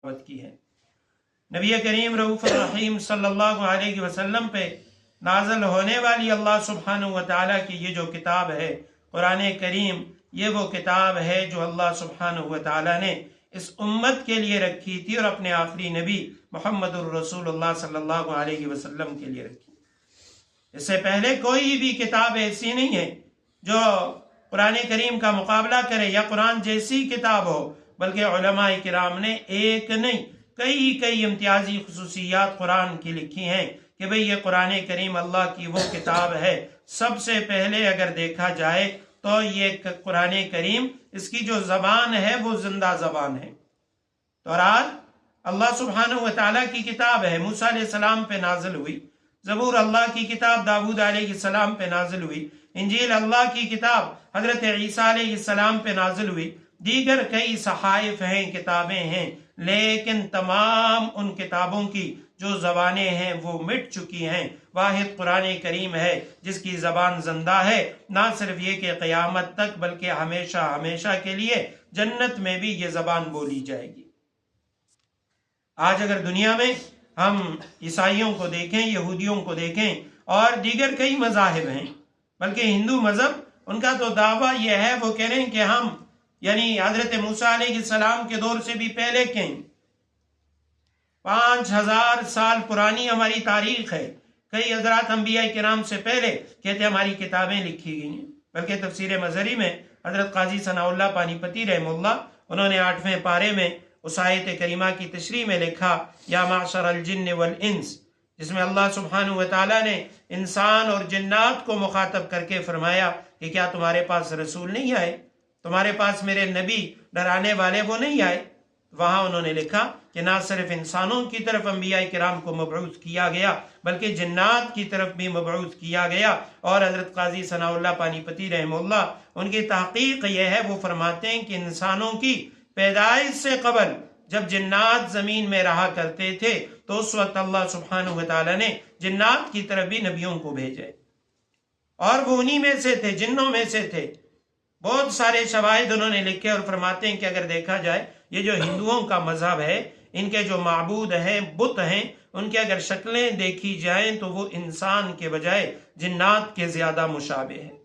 दावत की है। नबी करीम रऊफ़ रहीम सल्लल्लाहु अलैहि वसल्लम पे नाज़िल होने वाली अल्लाह सुब्हानहू व तआला की ये जो किताब है कुरान करीम, ये वो किताब है जो अल्लाह सुब्हानहू व तआला ने इस उम्मत के लिए रखी थी और अपने आखिरी नबी मुहम्मदुर रसूलुल्लाह सल्लल्लाहु अलैहि वसल्लम के लिए रखी। इससे पहले कोई भी किताब ऐसी नहीं है जो कुरान करीम का मुकाबला करे या कुरान जैसी किताब हो, बल्कि उलमाए किराम ने एक नहीं कई इम्तियाजी खुसूसियात कुरान की लिखी हैं कि भाई ये कुरान करीम अल्लाह की वो किताब है। सबसे पहले अगर देखा जाए तो ये कुरान करीम, इसकी जो ज़बान है वो जिंदा ज़बान है। तौरात अल्लाह सुब्हानहू व तआला की किताब है, मूसा अलैहिस्सलाम पे नाजिल हुई। ज़बूर अल्लाह की किताब दाऊद अलैहिस्सलाम पे नाजिल हुई। इंजील अल्लाह की किताब हजरत ईसा अलैहिस्सलाम पे नाजिल हुई। दीगर कई सहाइफ हैं, किताबें हैं, लेकिन तमाम उन किताबों की जो ज़बानें हैं वो मिट चुकी हैं। वाहिद कुरान करीम है जिसकी ज़बान जिंदा है। ना सिर्फ ये कि क़यामत तक बल्कि हमेशा हमेशा के लिए जन्नत में भी ये ज़बान बोली जाएगी। आज अगर दुनिया में हम ईसाइयों को देखें, यहूदियों को देखें और दीगर कई मज़ाहिब हैं, बल्कि हिंदू मज़हब उनका तो दावा यह है, वो कह रहे हैं कि हम यानी हजरत मूसा अलैहिस्सलाम के दौर से भी पहले के 5000 साल पुरानी हमारी तारीख है। कई हजरात अंबिया किराम से पहले कहते हमारी किताबें लिखी गई हैं। बल्कि तफसीर मज़हरी में हजरत काजी सनाउल्लाह पानीपती रहमहुल्लाह, उन्होंने 8वें पारे में उस आयत करीमा की तशरीह में लिखा, या माशरल जिन्न वल इंस, जिसमें अल्लाह सुब्हानहू व तआला ने इंसान और जिन्नात को मुखातब करके फरमाया कि क्या तुम्हारे पास रसूल नहीं आए, तुम्हारे पास मेरे नबी डराने वाले वो नहीं आए। वहां उन्होंने लिखा कि ना सिर्फ इंसानों की तरफ अंबिया किराम को मबऊस किया गया, बल्कि जिन्नात की तरफ भी मबऊस किया गया। और हजरत काजी सनाउल्लाह पानीपती रहमहुल्लाह, उनकी तहकीक यह है, वो फरमाते हैं कि इंसानों की पैदाइश से कबल जब जिन्नात जमीन में रहा करते थे तो उस वक्त अल्लाह सुब्हानहू व तआला ने जिन्नात की तरफ भी नबियों को भेजे और वो उन्हीं में से थे, जिन्नों में से थे। बहुत सारे शवाहिद उन्होंने लिखे और फरमाते हैं कि अगर देखा जाए ये जो हिंदुओं का मजहब है, इनके जो माबूद हैं, बुत हैं, उनकी अगर शक्लें देखी जाएं तो वो इंसान के बजाय जिन्नात के ज्यादा मुशाबे हैं।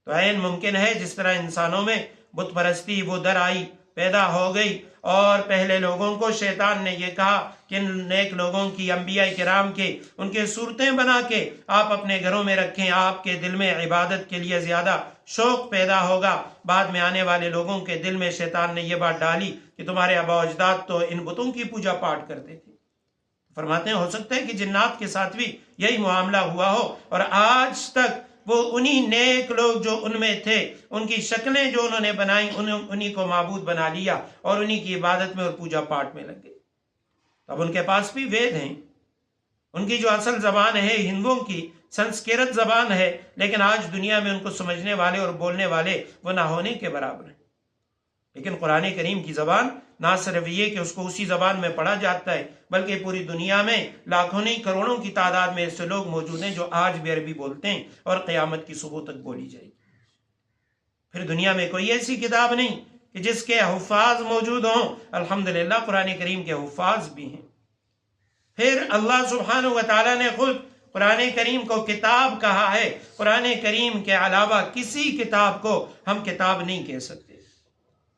तो ऐन मुमकिन है जिस तरह इंसानों में बुत परस्ती वो दर आई, पैदा हो गई, और पहले लोगों को शैतान ने यह कहा कि नेक लोगों की, अंबिया किराम के, उनके सूरतें बना के आप अपने घरों में रखें, आपके दिल में इबादत के लिए ज्यादा शौक पैदा होगा। बाद में आने वाले लोगों के दिल में शैतान ने यह बात डाली कि तुम्हारे आबा अजदाद तो इन बुतों की पूजा पाठ करते थे। फरमाते हैं हो सकता है कि जिन्नात के साथ भी यही मामला हुआ हो और आज तक वो उन्हीं नेक लोग जो उनमें थे, उनकी शक्लें जो उन्होंने बनाई, उन्हीं को माबूद बना लिया और उन्हीं की इबादत में और पूजा पाठ में लग गए। अब उनके पास भी वेद हैं, उनकी जो असल जबान है हिंदुओं की संस्कृत जबान है, लेकिन आज दुनिया में उनको समझने वाले और बोलने वाले वो ना होने के बराबर है। लेकिन कुरान करीम की जबान ना सिर्फ ये कि उसको उसी जबान में पढ़ा जाता है, बल्कि पूरी दुनिया में लाखों नहीं करोड़ों की तादाद में ऐसे लोग मौजूद हैं जो आज भी अरबी बोलते हैं और क़यामत की सुबह तक बोली जाएगी। फिर दुनिया में कोई ऐसी किताब नहीं कि जिसके हुफ़ाज़ मौजूद हों। अल्हम्दुलिल्लाह कुरान करीम के हुफ़ाज़ भी हैं। फिर अल्लाह सुब्हानहू व तआला ने खुद कुरान करीम को किताब कहा है। कुरान करीम के अलावा किसी किताब को हम किताब नहीं कह सकते।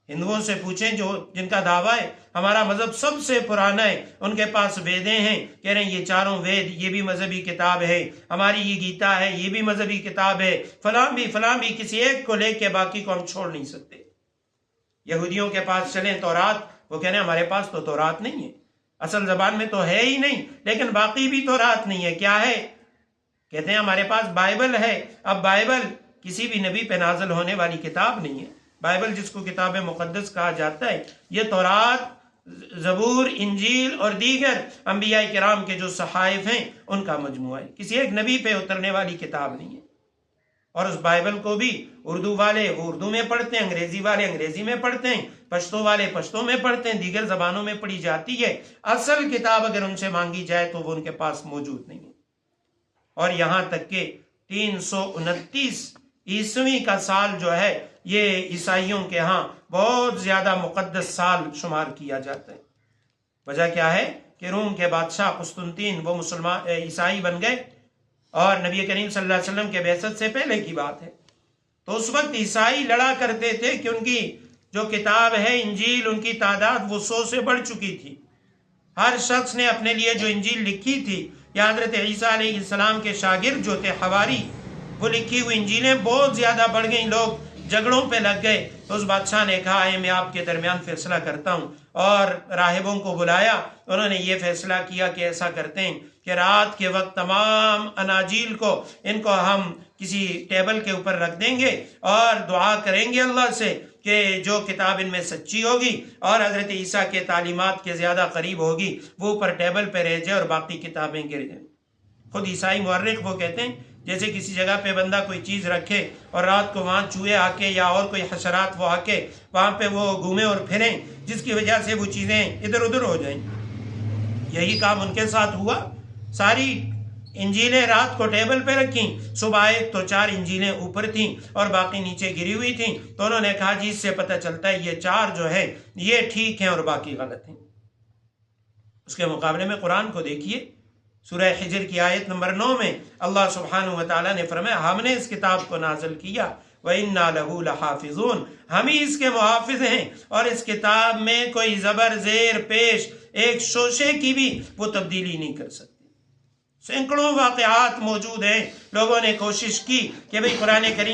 हिंदुओं से पूछें जो जिनका दावा है हमारा मजहब सबसे पुराना है, उनके पास वेदें हैं, कह रहे हैं ये चारों वेद ये भी मजहबी किताब है, हमारी ये गीता है ये भी मजहबी किताब है, फलां भी, किसी एक को लेके बाकी को हम छोड़ नहीं सकते। यहूदियों के पास चलें तौरात, वो कह रहे हैं हमारे पास तो तौरात नहीं है, असल जबान में तो है ही नहीं, लेकिन बाकी भी तौरात नहीं है। क्या है? कहते हैं हमारे पास बाइबल है। अब बाइबल किसी भी नबी पे नाजिल होने वाली किताब नहीं है। बाइबल जिसको किताब मुकद्दस कहा जाता है, ये तौरात, ज़बूर, इंजील और दीगर अंबिया किराम के जो सहाइफ हैं उनका मजमुआ है, किसी एक नबी पे उतरने वाली किताब नहीं है। और उस बाइबल को भी उर्दू वाले वो उर्दू में पढ़ते हैं, अंग्रेजी वाले अंग्रेजी में पढ़ते हैं, पश्तो वाले पश्तो में पढ़ते हैं, दीगर जबानों में पढ़ी जाती है। असल किताब अगर उनसे मांगी जाए तो वो उनके पास मौजूद नहीं है। और यहाँ तक के 329 ईस्वी का साल जो है ये ईसाइयों के यहाँ बहुत ज्यादा मुकद्दस साल शुमार किया जाता है। وجہ کیا ہے کہ روم کے بادشاہ قسطنطین وہ مسلمان عیسائی بن گئے، اور نبی کریم صلی اللہ علیہ وسلم کے بعثت سے پہلے کی بات ہے۔ تو اس وقت عیسائی لڑا کرتے تھے کہ ان کی جو کتاب ہے انجیل، ان کی تعداد وہ 100 سے بڑھ چکی تھی۔ ہر شخص نے اپنے لیے جو انجیل لکھی تھی، یا حضرت عیسیٰ علیہ السلام کے شاگرد جو تھے حواری، وہ لکھی ہوئی انجیلیں بہت زیادہ بڑھ گئیں، لوگ جھگڑوں پہ لگ گئے۔ تو اس بادشاہ نے کہا میں آپ کے درمیان فیصلہ کرتا ہوں، اور راہبوں کو بلایا۔ انہوں نے یہ فیصلہ کیا کہ ایسا کرتے ہیں کہ رات کے وقت تمام اناجیل کو ان کو ہم کسی ٹیبل کے اوپر رکھ دیں گے اور دعا کریں گے اللہ سے کہ جو کتاب ان میں سچی ہوگی اور حضرت عیسیٰ کے تعلیمات کے زیادہ قریب ہوگی وہ اوپر ٹیبل پہ رہ جائے اور باقی کتابیں گر جائیں۔ خود عیسائی مورخ وہ کہتے ہیں جیسے کسی جگہ پہ بندہ کوئی چیز رکھے اور رات کو وہاں چوہے آ کے یا اور کوئی حشرات وہ آ کے وہاں پہ وہ گھومیں اور پھریں، جس کی وجہ سے وہ چیزیں ادھر ادھر ہو جائیں۔ یہی کام ان کے ساتھ ہوا۔ ساری انجیلیں رات کو ٹیبل پہ رکھیں، صبح آئے تو 4 انجیلیں اوپر تھیں اور باقی نیچے گری ہوئی تھیں۔ تو انہوں نے کہا جی اس سے پتہ چلتا ہے یہ 4 جو ہے یہ ٹھیک ہیں اور باقی غلط ہیں۔ اس کے مقابلے میں قرآن کو دیکھیے، سورہ حجر کی آیت نمبر 9 میں اللہ سبحانہ وتعالیٰ نے فرمایا ہم نے اس کتاب کو نازل کیا وَإِنَّا لَهُ لَحَافِظُونَ، ہم ہی اس کے محافظ ہیں، اور اس کتاب میں کوئی زبر زیر پیش ایک شوشے کی بھی وہ تبدیلی نہیں کر سکتے۔ سینکڑوں واقعات موجود ہیں، لوگوں نے کوشش کی کہ بھئی قرآن کریم